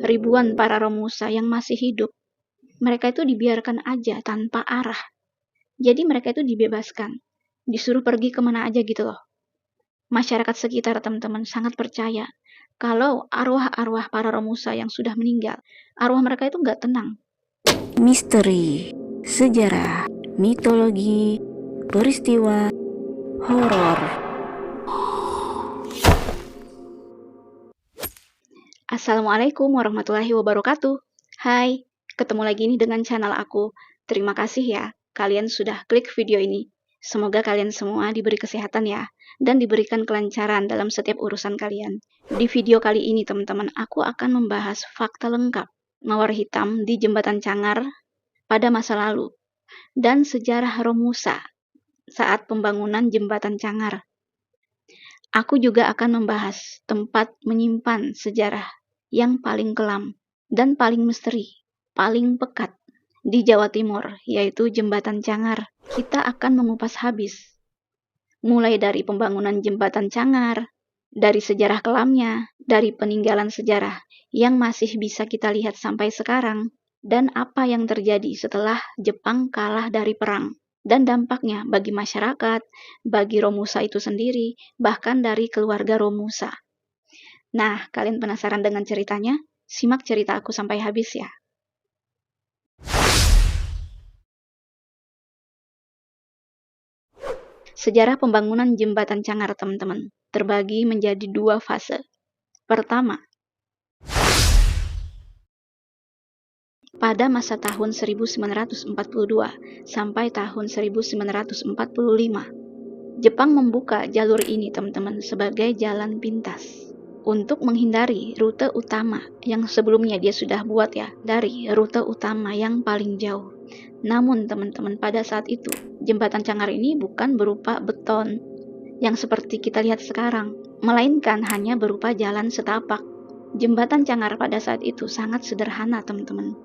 ribuan para Romusa yang masih hidup, mereka itu dibiarkan aja tanpa arah. Jadi mereka itu dibebaskan, disuruh pergi kemana aja gitu loh. Masyarakat sekitar teman-teman sangat percaya kalau arwah-arwah para Romusa yang sudah meninggal, arwah mereka itu nggak tenang. Misteri, sejarah, mitologi, peristiwa, horor. Assalamualaikum warahmatullahi wabarakatuh. Hai, ketemu lagi nih dengan channel aku. Terima kasih ya, kalian sudah klik video ini. Semoga kalian semua diberi kesehatan ya, dan diberikan kelancaran dalam setiap urusan kalian. Di video kali ini teman-teman, aku akan membahas fakta lengkap mawar hitam di Jembatan Cangar pada masa lalu, dan sejarah Romusa saat pembangunan Jembatan Cangar. Aku juga akan membahas tempat menyimpan sejarah yang paling kelam dan paling misteri, paling pekat di Jawa Timur, yaitu Jembatan Cangar. Kita akan mengupas habis, mulai dari pembangunan Jembatan Cangar, dari sejarah kelamnya, dari peninggalan sejarah yang masih bisa kita lihat sampai sekarang, dan apa yang terjadi setelah Jepang kalah dari perang, dan dampaknya bagi masyarakat, bagi Romusa itu sendiri, bahkan dari keluarga Romusa. Nah, kalian penasaran dengan ceritanya? Simak cerita aku sampai habis ya. Sejarah pembangunan Jembatan Cangar, teman-teman, terbagi menjadi dua fase. Pertama, pada masa tahun 1942 sampai tahun 1945, Jepang membuka jalur ini, teman-teman, sebagai jalan pintas untuk menghindari rute utama yang sebelumnya dia sudah buat ya, dari rute utama yang paling jauh. Namun teman-teman, pada saat itu Jembatan Cangar ini bukan berupa beton yang seperti kita lihat sekarang, melainkan hanya berupa jalan setapak. Jembatan Cangar pada saat itu sangat sederhana, teman-teman.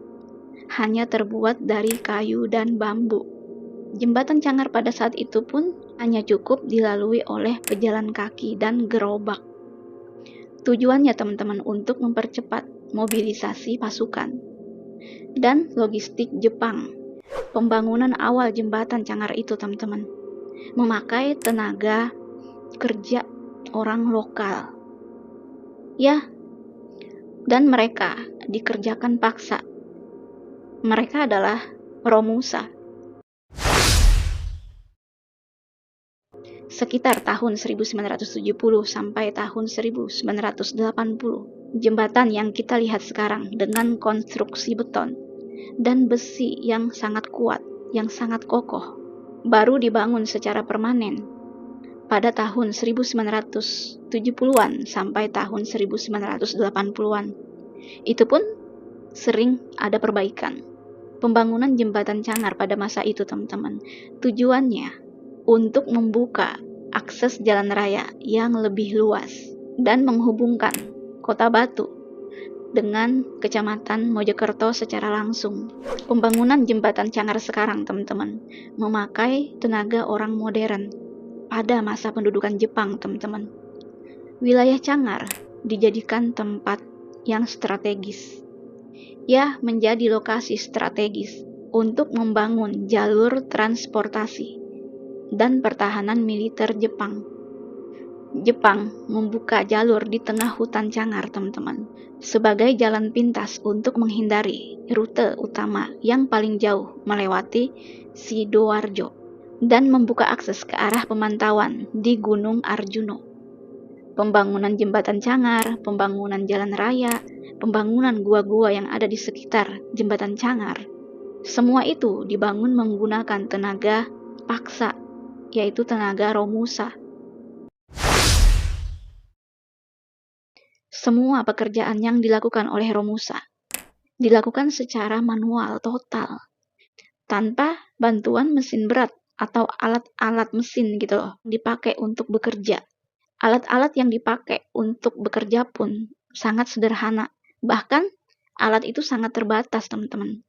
Hanya terbuat dari kayu dan bambu. Jembatan Cangar pada saat itu pun hanya cukup dilalui oleh pejalan kaki dan gerobak. Tujuannya teman-teman untuk mempercepat mobilisasi pasukan dan logistik Jepang. Pembangunan awal Jembatan Cangar itu teman-teman memakai tenaga kerja orang lokal. Ya, dan mereka dikerjakan paksa. Mereka adalah Romusa. Sekitar tahun 1970 sampai tahun 1980, jembatan yang kita lihat sekarang dengan konstruksi beton dan besi yang sangat kuat, yang sangat kokoh, baru dibangun secara permanen pada tahun 1970-an sampai tahun 1980-an. Itu pun sering ada perbaikan. Pembangunan Jembatan Cangar pada masa itu, teman-teman, tujuannya untuk membuka akses jalan raya yang lebih luas dan menghubungkan Kota Batu dengan Kecamatan Mojokerto secara langsung. Pembangunan Jembatan Cangar sekarang, teman-teman, memakai tenaga orang modern pada masa pendudukan Jepang, teman-teman. Wilayah Cangar dijadikan tempat yang strategis. Ya, menjadi lokasi strategis untuk membangun jalur transportasi dan pertahanan militer Jepang. Jepang membuka jalur di tengah hutan Cangar, teman-teman, sebagai jalan pintas untuk menghindari rute utama yang paling jauh melewati Sidoarjo dan membuka akses ke arah pemantauan di Gunung Arjuno. Pembangunan Jembatan Cangar, pembangunan jalan raya, pembangunan gua-gua yang ada di sekitar Jembatan Cangar, semua itu dibangun menggunakan tenaga paksa, yaitu tenaga Romusa. Semua pekerjaan yang dilakukan oleh Romusa dilakukan secara manual total, tanpa bantuan mesin berat atau alat-alat mesin gitu loh, dipakai untuk bekerja. Alat-alat yang dipakai untuk bekerja pun sangat sederhana. Bahkan alat itu sangat terbatas, teman-teman.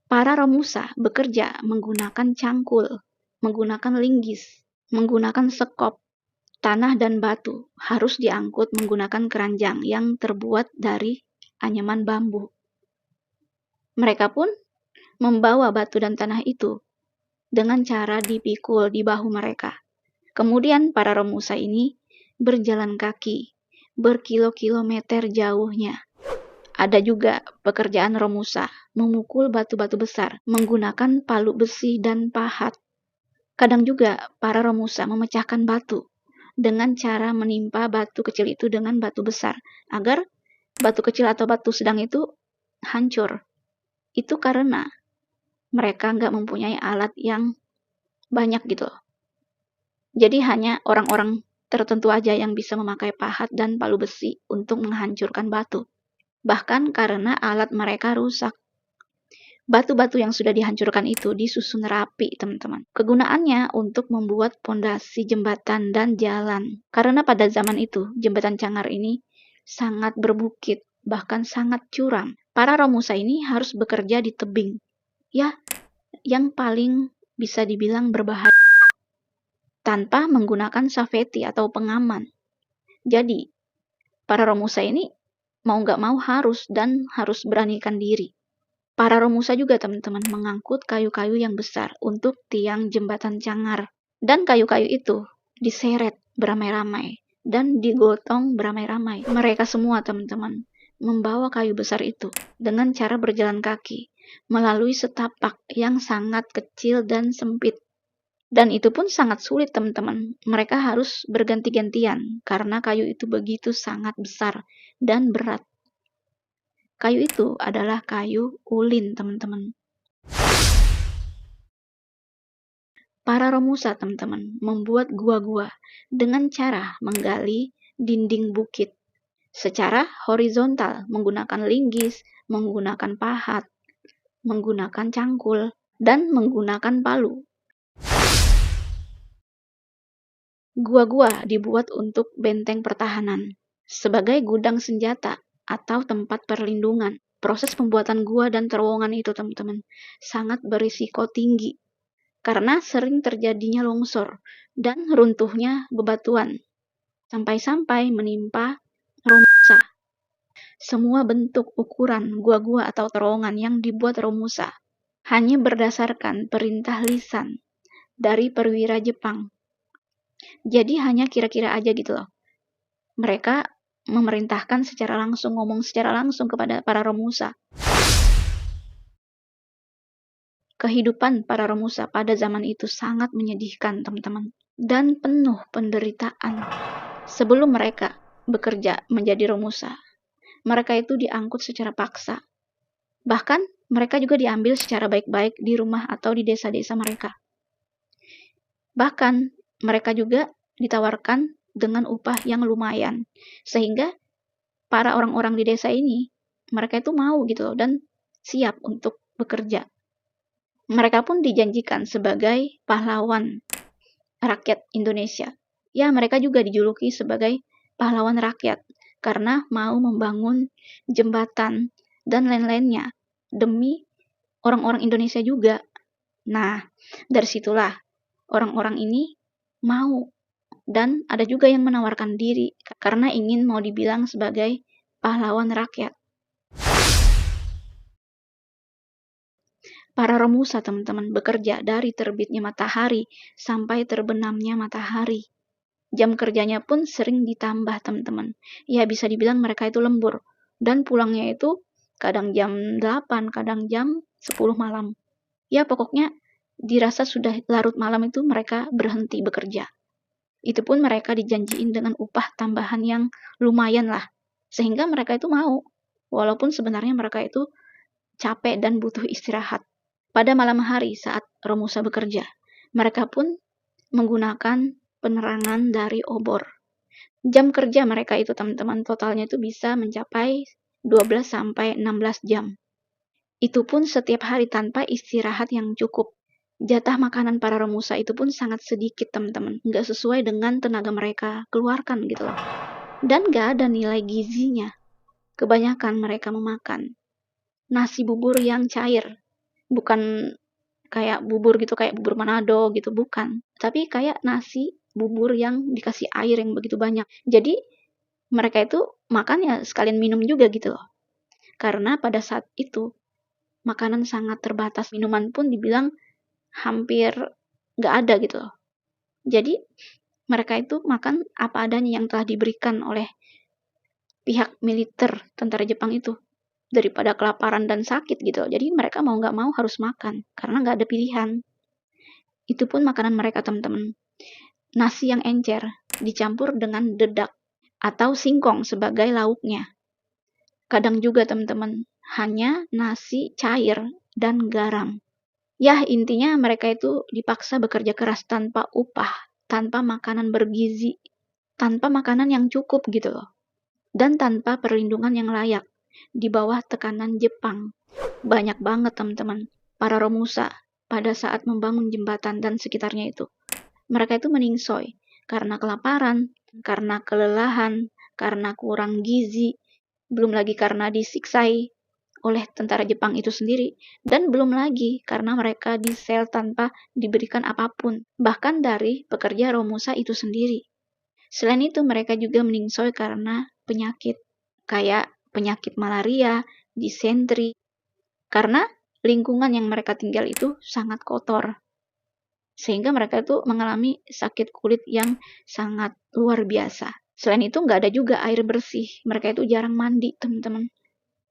Para Romusa bekerja menggunakan cangkul, menggunakan linggis, menggunakan sekop, tanah dan batu harus diangkut menggunakan keranjang yang terbuat dari anyaman bambu. Mereka pun membawa batu dan tanah itu dengan cara dipikul di bahu mereka. Kemudian para Romusa ini berjalan kaki berkilo-kilometer jauhnya. Ada juga pekerjaan Romusa memukul batu-batu besar menggunakan palu besi dan pahat. Kadang juga para Romusa memecahkan batu dengan cara menimpa batu kecil itu dengan batu besar agar batu kecil atau batu sedang itu hancur. Itu karena mereka nggak mempunyai alat yang banyak gitu. Jadi hanya orang-orang tertentu aja yang bisa memakai pahat dan palu besi untuk menghancurkan batu. Bahkan karena alat mereka rusak. Batu-batu yang sudah dihancurkan itu disusun rapi, teman-teman. Kegunaannya untuk membuat pondasi jembatan dan jalan. Karena pada zaman itu, jembatan Cangar ini sangat berbukit, bahkan sangat curam. Para Romusa ini harus bekerja di tebing. Ya, yang paling bisa dibilang berbahaya. Tanpa menggunakan safety atau pengaman. Jadi, para Romusa ini mau nggak mau harus beranikan diri. Para Romusa juga teman-teman mengangkut kayu-kayu yang besar untuk tiang jembatan Cangar. Dan kayu-kayu itu diseret beramai-ramai dan digotong beramai-ramai. Mereka semua teman-teman membawa kayu besar itu dengan cara berjalan kaki melalui setapak yang sangat kecil dan sempit. Dan itu pun sangat sulit teman-teman. Mereka harus berganti-gantian karena kayu itu begitu sangat besar dan berat. Kayu itu adalah kayu ulin teman-teman. Para Romusa teman-teman membuat gua-gua dengan cara menggali dinding bukit secara horizontal menggunakan linggis, menggunakan pahat, menggunakan cangkul, dan menggunakan palu. Gua-gua dibuat untuk benteng pertahanan, sebagai gudang senjata atau tempat perlindungan. Proses pembuatan gua dan terowongan itu, teman-teman, sangat berisiko tinggi karena sering terjadinya longsor dan runtuhnya bebatuan, sampai-sampai menimpa Romusa. Semua bentuk ukuran gua-gua atau terowongan yang dibuat Romusa hanya berdasarkan perintah lisan dari perwira Jepang. Jadi hanya kira-kira aja gitu loh. Mereka memerintahkan secara langsung, ngomong secara langsung kepada para Romusa. Kehidupan para Romusa pada zaman itu sangat menyedihkan, teman-teman. Dan penuh penderitaan. Sebelum mereka bekerja menjadi Romusa, mereka itu diangkut secara paksa. Bahkan mereka juga diambil secara baik-baik di rumah atau di desa-desa mereka. Bahkan mereka juga ditawarkan dengan upah yang lumayan. Sehingga para orang-orang di desa ini, mereka itu mau gitu loh, dan siap untuk bekerja. Mereka pun dijanjikan sebagai pahlawan rakyat Indonesia. Ya, mereka juga dijuluki sebagai pahlawan rakyat karena mau membangun jembatan dan lain-lainnya demi orang-orang Indonesia juga. Nah, dari situlah orang-orang ini mau, dan ada juga yang menawarkan diri karena ingin mau dibilang sebagai pahlawan rakyat. Para Romusa teman-teman bekerja dari terbitnya matahari sampai terbenamnya matahari. Jam kerjanya pun sering ditambah teman-teman. Ya bisa dibilang mereka itu lembur. Dan pulangnya itu kadang jam 8, kadang jam 10 malam. Ya pokoknya dirasa sudah larut malam itu mereka berhenti bekerja. Itu pun mereka dijanjiin dengan upah tambahan yang lumayan lah. Sehingga mereka itu mau. Walaupun sebenarnya mereka itu capek dan butuh istirahat. Pada malam hari saat Romusa bekerja, mereka pun menggunakan penerangan dari obor. Jam kerja mereka itu teman-teman totalnya itu bisa mencapai 12 sampai 16 jam. Itu pun setiap hari tanpa istirahat yang cukup. Jatah makanan para Romusa itu pun sangat sedikit teman-teman, nggak sesuai dengan tenaga mereka keluarkan gitu loh. Dan nggak ada nilai gizinya. Kebanyakan mereka memakan nasi bubur yang cair. Bukan kayak bubur gitu, kayak bubur Manado gitu, bukan. Tapi kayak nasi bubur yang dikasih air yang begitu banyak. Jadi mereka itu makan ya sekalian minum juga gitu loh. Karena pada saat itu makanan sangat terbatas, minuman pun dibilang hampir nggak ada gitu loh. Jadi mereka itu makan apa adanya yang telah diberikan oleh pihak militer tentara Jepang itu, daripada kelaparan dan sakit gitu loh. Jadi mereka mau nggak mau harus makan karena nggak ada pilihan. Itu pun makanan mereka teman-teman. Nasi yang encer dicampur dengan dedak atau singkong sebagai lauknya. Kadang juga teman-teman hanya nasi cair dan garam. Ya intinya mereka itu dipaksa bekerja keras tanpa upah, tanpa makanan bergizi, tanpa makanan yang cukup gitu loh. Dan tanpa perlindungan yang layak di bawah tekanan Jepang. Banyak banget teman-teman para Romusa pada saat membangun jembatan dan sekitarnya itu. Mereka itu meningsoy karena kelaparan, karena kelelahan, karena kurang gizi, belum lagi karena disiksai oleh tentara Jepang itu sendiri, dan belum lagi karena mereka disel tanpa diberikan apapun, bahkan dari pekerja Romusa itu sendiri. Selain itu mereka juga meningsoy karena penyakit, kayak penyakit malaria, disentri, karena lingkungan yang mereka tinggal itu sangat kotor. Sehingga mereka itu mengalami sakit kulit yang sangat luar biasa. Selain itu nggak ada juga air bersih. Mereka itu jarang mandi, teman-teman.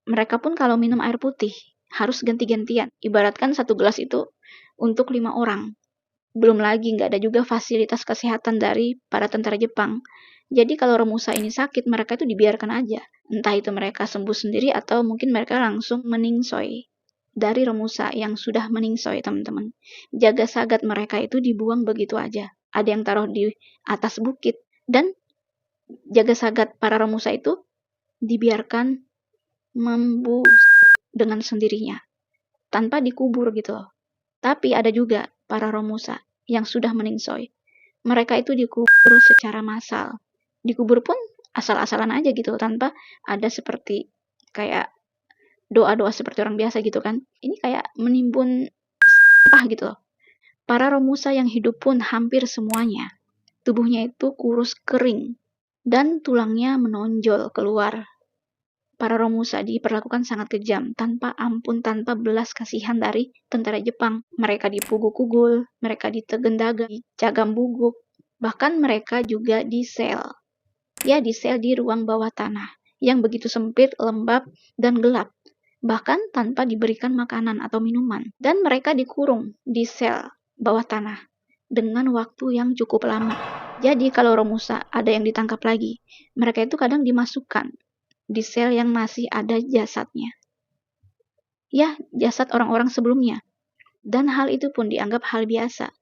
Mereka pun kalau minum air putih harus ganti-gantian. Ibaratkan satu gelas itu untuk 5 orang. Belum lagi nggak ada juga fasilitas kesehatan dari para tentara Jepang. Jadi kalau Romusa ini sakit, mereka itu dibiarkan aja. Entah itu mereka sembuh sendiri atau mungkin mereka langsung meningsoy. Dari Romusa yang sudah meningsoy, teman-teman. Jaga sagat mereka itu dibuang begitu aja. Ada yang taruh di atas bukit. Dan jaga sagat para Romusa itu dibiarkan dengan sendirinya. Tanpa dikubur gitu loh. Tapi ada juga para Romusa yang sudah meningsoy. Mereka itu dikubur secara massal. Dikubur pun asal-asalan aja gitu, tanpa ada seperti kayak doa-doa seperti orang biasa gitu kan. Ini kayak menimbun sampah gitu loh. Para Romusa yang hidup pun hampir semuanya. Tubuhnya itu kurus kering dan tulangnya menonjol keluar. Para Romusa diperlakukan sangat kejam, tanpa ampun, tanpa belas kasihan dari tentara Jepang. Mereka dipukul-kugul, mereka ditegendaga, dicagam buguk, bahkan mereka juga disel. Ya, disel di ruang bawah tanah, yang begitu sempit, lembab, dan gelap. Bahkan tanpa diberikan makanan atau minuman. Dan mereka dikurung di sel bawah tanah dengan waktu yang cukup lama. Jadi kalau Romusa ada yang ditangkap lagi, mereka itu kadang dimasukkan di sel yang masih ada jasadnya. Ya, jasad orang-orang sebelumnya. Dan hal itu pun dianggap hal biasa.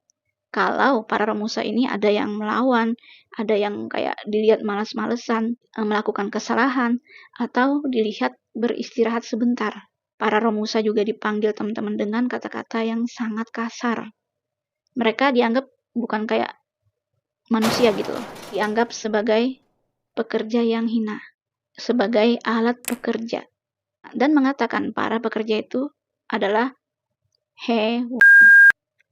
Kalau para Romusa ini ada yang melawan, ada yang kayak dilihat malas-malesan, melakukan kesalahan, atau dilihat beristirahat sebentar. Para Romusa juga dipanggil teman-teman dengan kata-kata yang sangat kasar. Mereka dianggap bukan kayak manusia gitu loh. Dianggap sebagai pekerja yang hina. Sebagai alat pekerja, dan mengatakan para pekerja itu adalah hewan.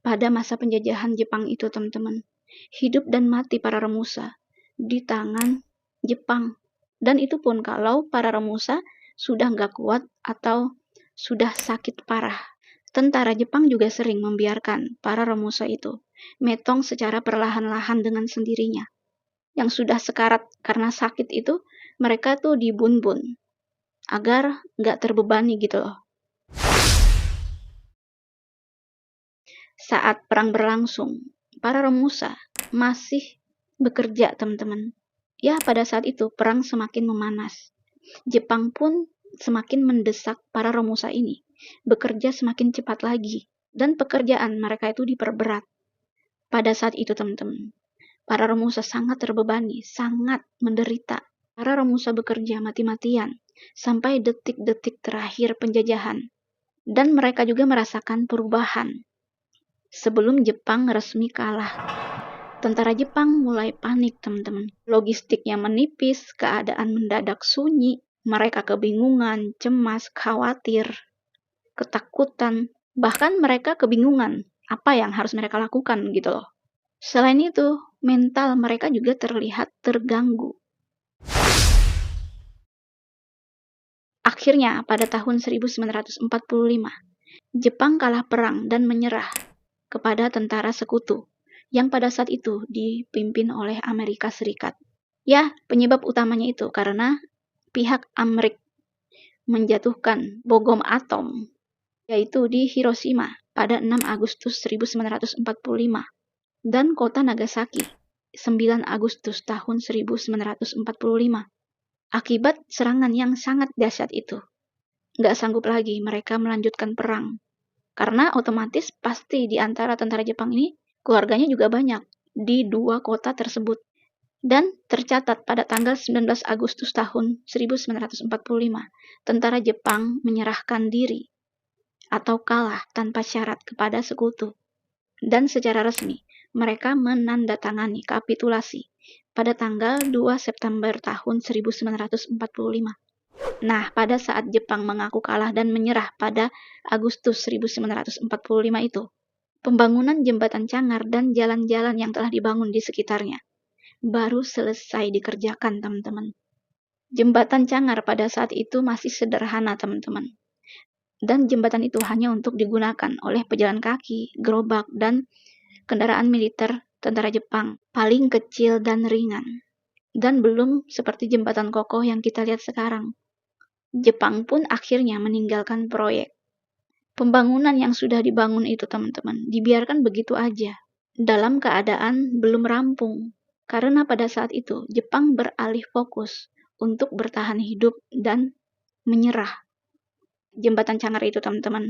Pada masa penjajahan Jepang itu teman-teman, hidup dan mati para Romusa di tangan Jepang, dan itu pun kalau para Romusa sudah nggak kuat atau sudah sakit parah. Tentara Jepang juga sering membiarkan para Romusa itu metong secara perlahan-lahan dengan sendirinya. Yang sudah sekarat karena sakit itu, mereka tuh dibun-bun agar nggak terbebani gitu loh. Saat perang berlangsung, para Romusa masih bekerja teman-teman. Ya pada saat itu perang semakin memanas. Jepang pun semakin mendesak para Romusa ini bekerja semakin cepat lagi. Dan pekerjaan mereka itu diperberat. Pada saat itu teman-teman, para Romusa sangat terbebani, sangat menderita. Para Romusa bekerja mati-matian sampai detik-detik terakhir penjajahan. Dan mereka juga merasakan perubahan. Sebelum Jepang resmi kalah, tentara Jepang mulai panik teman-teman. Logistiknya menipis, keadaan mendadak sunyi. Mereka kebingungan, cemas, khawatir, ketakutan. Bahkan mereka kebingungan apa yang harus mereka lakukan gitu loh. Selain itu, mental mereka juga terlihat terganggu. Akhirnya, pada tahun 1945, Jepang kalah perang dan menyerah kepada tentara sekutu yang pada saat itu dipimpin oleh Amerika Serikat. Ya, penyebab utamanya itu karena pihak Amerika menjatuhkan bom atom, yaitu di Hiroshima pada 6 Agustus 1945 dan kota Nagasaki 9 Agustus tahun 1945. Akibat serangan yang sangat dahsyat itu, nggak sanggup lagi mereka melanjutkan perang. Karena otomatis pasti di antara tentara Jepang ini, keluarganya juga banyak di dua kota tersebut. Dan tercatat pada tanggal 19 Agustus tahun 1945, tentara Jepang menyerahkan diri atau kalah tanpa syarat kepada sekutu. Dan secara resmi, mereka menandatangani kapitulasi pada tanggal 2 September tahun 1945. Nah, pada saat Jepang mengaku kalah dan menyerah pada Agustus 1945 itu, pembangunan jembatan Cangar dan jalan-jalan yang telah dibangun di sekitarnya baru selesai dikerjakan, teman-teman. Jembatan Cangar pada saat itu masih sederhana, teman-teman. Dan jembatan itu hanya untuk digunakan oleh pejalan kaki, gerobak, dan kendaraan militer tentara Jepang, paling kecil dan ringan. Dan belum seperti jembatan kokoh yang kita lihat sekarang. Jepang pun akhirnya meninggalkan proyek. Pembangunan yang sudah dibangun itu, teman-teman, dibiarkan begitu aja, dalam keadaan belum rampung. Karena pada saat itu, Jepang beralih fokus untuk bertahan hidup dan menyerah. Jembatan Cangar itu, teman-teman,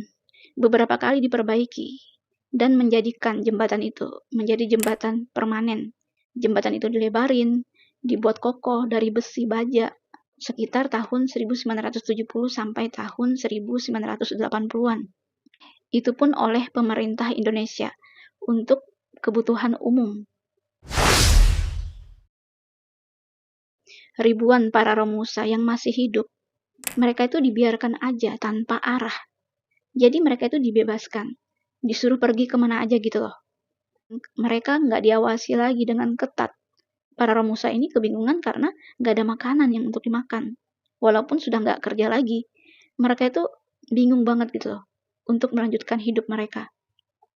beberapa kali diperbaiki dan menjadikan jembatan itu menjadi jembatan permanen. Jembatan itu dilebarin, dibuat kokoh dari besi baja sekitar tahun 1970 sampai tahun 1980-an. Itu pun oleh pemerintah Indonesia untuk kebutuhan umum. Ribuan para Romusa yang masih hidup, mereka itu dibiarkan aja tanpa arah. Jadi mereka itu dibebaskan, disuruh pergi kemana aja gitu loh. Mereka nggak diawasi lagi dengan ketat. Para Romusa ini kebingungan karena nggak ada makanan yang untuk dimakan. Walaupun sudah nggak kerja lagi, mereka itu bingung banget gitu loh untuk melanjutkan hidup mereka.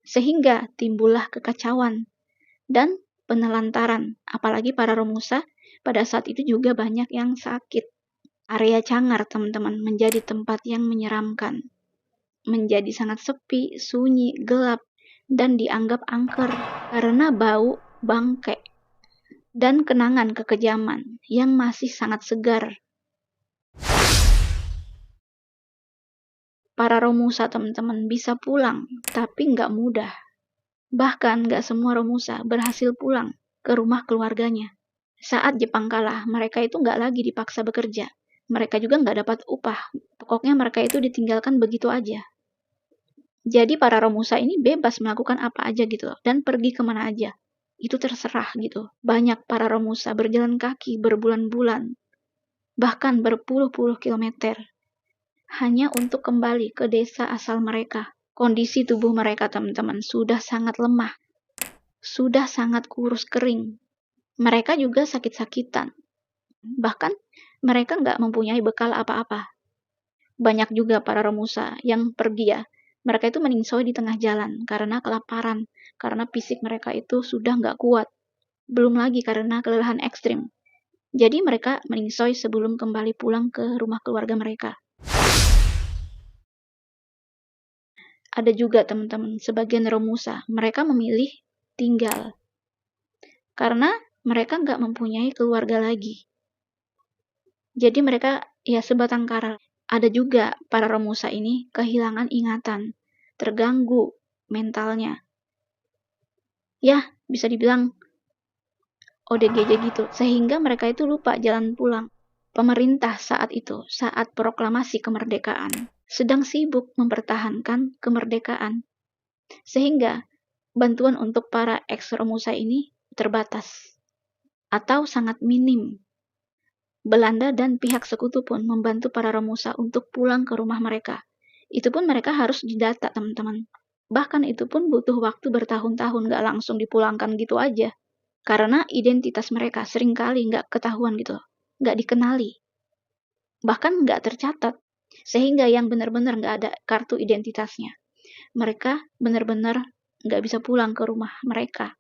Sehingga timbullah kekacauan dan penelantaran. Apalagi para Romusa pada saat itu juga banyak yang sakit. Area Cangar, teman-teman, menjadi tempat yang menyeramkan. Menjadi sangat sepi, sunyi, gelap, dan dianggap angker karena bau bangkai dan kenangan kekejaman yang masih sangat segar. Para Romusa, teman-teman, bisa pulang, tapi nggak mudah. Bahkan nggak semua Romusa berhasil pulang ke rumah keluarganya. Saat Jepang kalah, mereka itu nggak lagi dipaksa bekerja. Mereka juga nggak dapat upah. Pokoknya mereka itu ditinggalkan begitu aja. Jadi para Romusa ini bebas melakukan apa aja gitu loh, dan pergi kemana aja. Itu terserah gitu. Banyak para Romusa berjalan kaki berbulan-bulan, bahkan berpuluh-puluh kilometer, hanya untuk kembali ke desa asal mereka. Kondisi tubuh mereka, teman-teman, sudah sangat lemah. Sudah sangat kurus kering. Mereka juga sakit-sakitan. Bahkan mereka nggak mempunyai bekal apa-apa. Banyak juga para Romusa yang pergi ya. Mereka itu meningsoi di tengah jalan karena kelaparan, karena fisik mereka itu sudah nggak kuat. Belum lagi karena kelelahan ekstrim. Jadi mereka meningsoi sebelum kembali pulang ke rumah keluarga mereka. Ada juga teman-teman, sebagian Romusa, mereka memilih tinggal. Karena mereka nggak mempunyai keluarga lagi. Jadi mereka ya sebatang kara. Ada juga para Romusa ini kehilangan ingatan, terganggu mentalnya. Ya, bisa dibilang ODGJ gitu, sehingga mereka itu lupa jalan pulang. Pemerintah saat itu, saat proklamasi kemerdekaan, sedang sibuk mempertahankan kemerdekaan. Sehingga bantuan untuk para ex-Romusa ini terbatas atau sangat minim. Belanda dan pihak sekutu pun membantu para Romusa untuk pulang ke rumah mereka. Itu pun mereka harus didata, teman-teman. Bahkan itu pun butuh waktu bertahun-tahun, gak langsung dipulangkan gitu aja. Karena identitas mereka seringkali nggak ketahuan gitu loh, nggak dikenali, bahkan nggak tercatat. Sehingga yang benar-benar nggak ada kartu identitasnya. Mereka benar-benar nggak bisa pulang ke rumah mereka.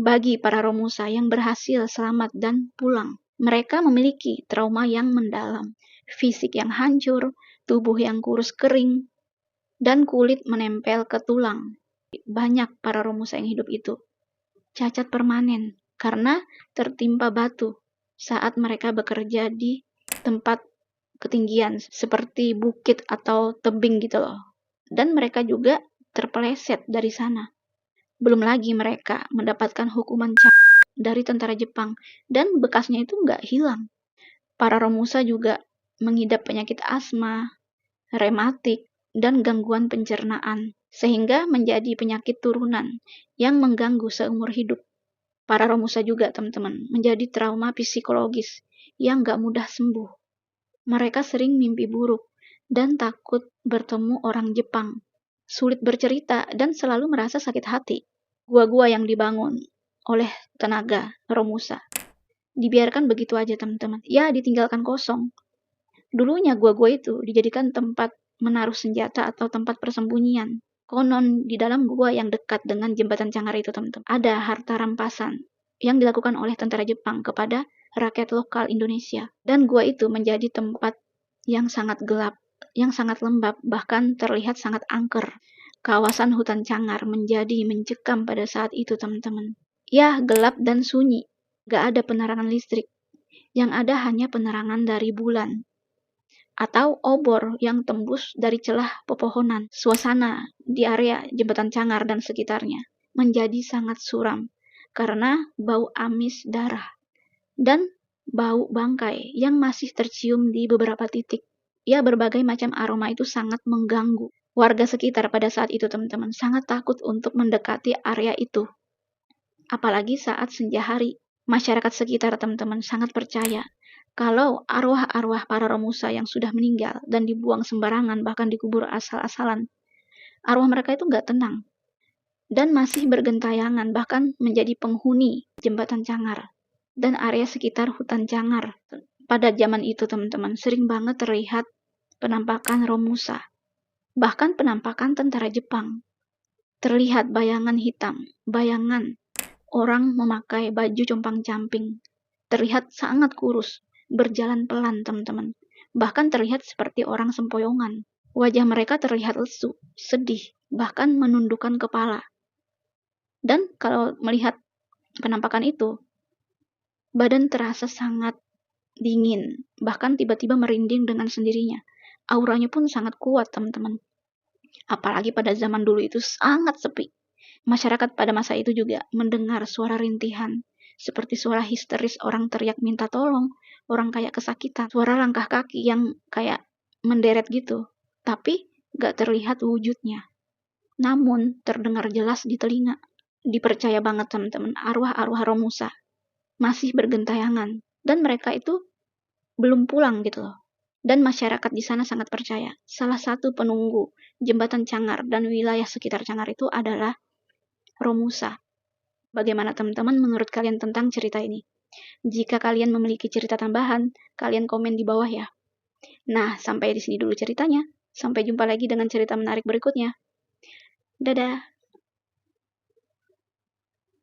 Bagi para Romusa yang berhasil selamat dan pulang, mereka memiliki trauma yang mendalam, fisik yang hancur, tubuh yang kurus kering, dan kulit menempel ke tulang. Banyak para Romusa yang hidup itu cacat permanen karena tertimpa batu saat mereka bekerja di tempat ketinggian seperti bukit atau tebing gitu loh. Dan mereka juga terpeleset dari sana. Belum lagi mereka mendapatkan hukuman dari tentara Jepang dan bekasnya itu nggak hilang. Para Romusa juga mengidap penyakit asma, rematik, dan gangguan pencernaan, sehingga menjadi penyakit turunan yang mengganggu seumur hidup. Para Romusa juga, teman-teman, menjadi trauma psikologis yang nggak mudah sembuh. Mereka sering mimpi buruk dan takut bertemu orang Jepang, sulit bercerita, dan selalu merasa sakit hati. Gua-gua yang dibangun oleh tenaga Romusa dibiarkan begitu aja, teman-teman. Ya, ditinggalkan kosong. Dulunya gua-gua itu dijadikan tempat menaruh senjata atau tempat persembunyian. Konon di dalam gua yang dekat dengan jembatan Cangar itu, teman-teman, ada harta rampasan yang dilakukan oleh tentara Jepang kepada rakyat lokal Indonesia. Dan gua itu menjadi tempat yang sangat gelap, yang sangat lembab, bahkan terlihat sangat angker. Kawasan hutan Cangar menjadi mencekam pada saat itu, teman-teman. Ya, gelap dan sunyi. Gak ada penerangan listrik. Yang ada hanya penerangan dari bulan atau obor yang tembus dari celah pepohonan. Suasana di area jembatan Cangar dan sekitarnya menjadi sangat suram karena bau amis darah dan bau bangkai yang masih tercium di beberapa titik. Ya, berbagai macam aroma itu sangat mengganggu. Warga sekitar pada saat itu, teman-teman, sangat takut untuk mendekati area itu. Apalagi saat senja hari. Masyarakat sekitar, teman-teman, sangat percaya kalau arwah-arwah para Romusa yang sudah meninggal dan dibuang sembarangan, bahkan dikubur asal-asalan, arwah mereka itu nggak tenang dan masih bergentayangan, bahkan menjadi penghuni jembatan Cangar dan area sekitar hutan Cangar. Pada zaman itu, teman-teman, sering banget terlihat penampakan Romusa, bahkan penampakan tentara Jepang. Terlihat bayangan hitam, bayangan orang memakai baju compang-camping. Terlihat sangat kurus, berjalan pelan, teman-teman. Bahkan terlihat seperti orang sempoyongan. Wajah mereka terlihat lesu, sedih, bahkan menundukkan kepala. Dan kalau melihat penampakan itu, badan terasa sangat dingin, bahkan tiba-tiba merinding dengan sendirinya. Auranya pun sangat kuat, teman-teman. Apalagi pada zaman dulu itu sangat sepi. Masyarakat pada masa itu juga mendengar suara rintihan, seperti suara histeris orang teriak minta tolong, orang kayak kesakitan, suara langkah kaki yang kayak menderet gitu, tapi gak terlihat wujudnya. Namun terdengar jelas di telinga. Dipercaya banget, teman-teman, arwah-arwah Romusa masih bergentayangan, dan mereka itu belum pulang gitu loh. Dan masyarakat di sana sangat percaya. Salah satu penunggu jembatan Cangar dan wilayah sekitar Cangar itu adalah Romusa. Bagaimana teman-teman menurut kalian tentang cerita ini? Jika kalian memiliki cerita tambahan, kalian komen di bawah ya. Nah, sampai di sini dulu ceritanya. Sampai jumpa lagi dengan cerita menarik berikutnya. Dadah.